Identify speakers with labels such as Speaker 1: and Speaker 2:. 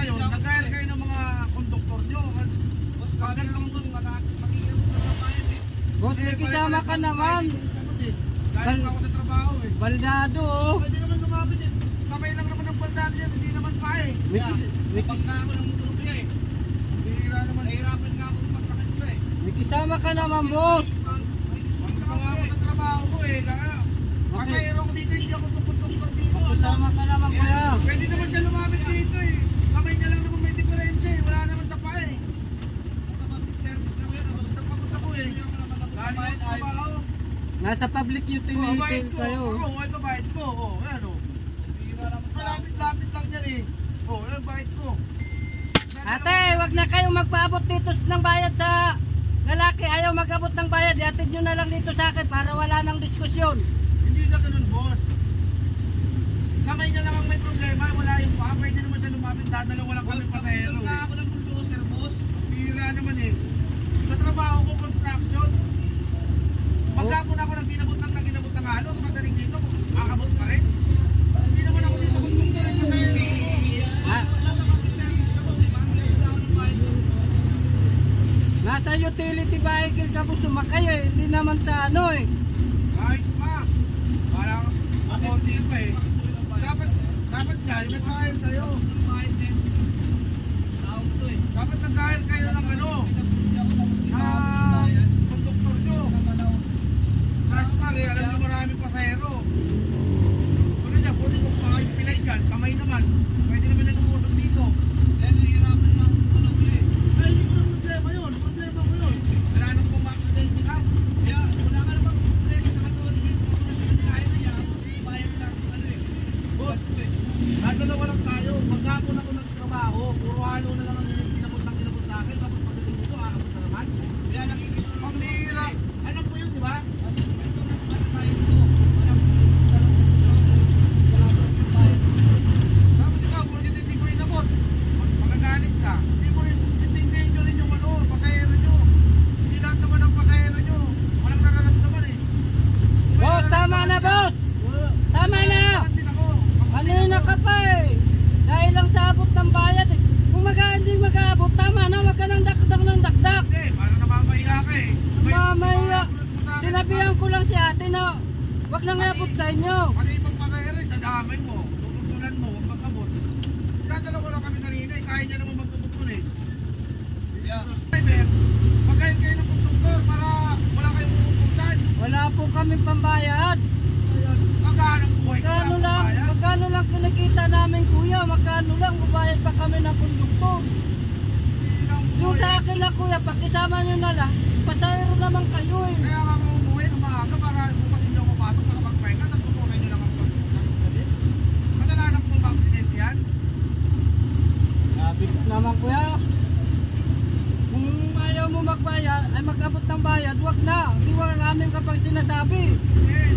Speaker 1: ngayon, nag-hire kayo ng mga konduktor nyo. Boss, ganitong boss, mag-iirap ka sa bayan eh.
Speaker 2: Boss, may kasama ka naman.
Speaker 1: Galing pa ako sa trabaho eh.
Speaker 2: Baldado oh.
Speaker 1: Pwede naman lumapit eh. Kamay lang naman ng baldado yan, hindi naman pa eh.
Speaker 2: May
Speaker 1: ako ng motor eh. Bihira naman. Nahirapan nga ako magpakit ko eh.
Speaker 2: kasama ka naman, boss.
Speaker 1: Ang trabaho ako sa trabaho ko eh. Pasahero ko dito, hindi ako tukot-tukot dito.
Speaker 2: Kasama ka naman, kuya.
Speaker 1: Pwede naman siya lumapit dito eh. Kamay niya lang naman may diferensya eh. Wala naman sa pa eh. Sa public service na ko yan. Sa pagod ako eh. Galing ako sa trabaho.
Speaker 2: Nasa public utility
Speaker 1: Bayad ko.
Speaker 2: kayo.
Speaker 1: Ako, ito bayad ko. Ayan o. Malapit-lapit lang yan eh. Ayan bayad ko.
Speaker 2: Ate, wag na kayong magpaabot dito ng bayad sa lalaki. Ayaw mag-abot ng bayad. Iatid nyo na lang dito sa akin para wala nang diskusyon.
Speaker 1: Hindi ka ganun, boss. Kamay niya lang ang may problema. Wala yung pa. Pwede naman siya lumapit. Dadalawa lang kami pasahero eh. Ako ng bulldozer, boss. Pira naman eh. Sa trabaho ko, construction. Maghapon ako nang ginabot ng halo. Madaling dito, makakabot pa rin. Hindi naman ako dito kung rin pasahero.
Speaker 2: Nasa utility vehicle ka po sumakay eh. Hindi naman sa ano eh.
Speaker 1: Kahit pa. Parang makonti pa eh. Dapat dyan, nag-hire kayo. Dapat nag-hire kayo ng ano. Konduktor nyo. Nascar eh, alam nyo maraming pasahero. Ano niya, pwede kong pilay dyan, kamay naman. Pwede naman yan umusok dito. Nahihirapan lang ako talaga eh. Ay, hindi ko na problema yun. Problema ko yun. Wala nang pumakadente ka. Kaya, wala ka naman problema sa katawan niyo. Kaya na yan, bayan lang ano eh. Boss, dadalawa lang tayo. Maghapon ako nagtrabaho. Puro halo na lang ang kinabot sa akin. Tapos pagdating dito, aabot na naman. Kaya nakikis mo. Pambira. Alam mo yun, di ba? Kasi ito, mas bata tayo dito. Tapos ikaw, kung hindi ko inabot, magagalit ka. Hindi mo rin, intindihin nyo rin yung ano, pasahero nyo. Hindi lahat naman ang pasahero nyo. Walang nararamdaman eh.
Speaker 2: Boss, tama na, boss. Tama na. Kanina ka pa eh. Dahil lang sa abot ng bayad eh. Kung hindi mag-aabot, tama na. Huwag ka nang dakdak ng dakdak.
Speaker 1: Hindi, parang namamahiya ka eh.
Speaker 2: Mamaya. Sinabihan ko lang si ate na huwag nang abot sa inyo.
Speaker 1: Pati ibang pasahero eh, dadamay mo. Tututunan mo, huwag mag-abot. Dadalawa lang kami kanina eh. Kaya niya naman mag-abot ko eh. Driver, mag-hire kayo ng konduktor para wala kayong uubusan.
Speaker 2: Wala po kami pambayad.
Speaker 1: Magkano buhay ka
Speaker 2: Magkano lang kinikita namin, kuya? Magkano lang ubayad pa kami ng konduktor? Yung sa akin lang, kuya, pakisama nyo na lang. Pasahero naman kayo eh.
Speaker 1: Kaya nga ako umuwi ng maaga para bukas hindi ako papasok, nakapag-pahinga, tapos tutunan nyo lang ako. Kasalanan ko ba aksidente yan?
Speaker 2: Sabi ko naman, kuya. Kung ayaw mo magbayad, ay mag-abot ng bayad, wag na. Hindi wala namin kapag sinasabi.
Speaker 1: Yes.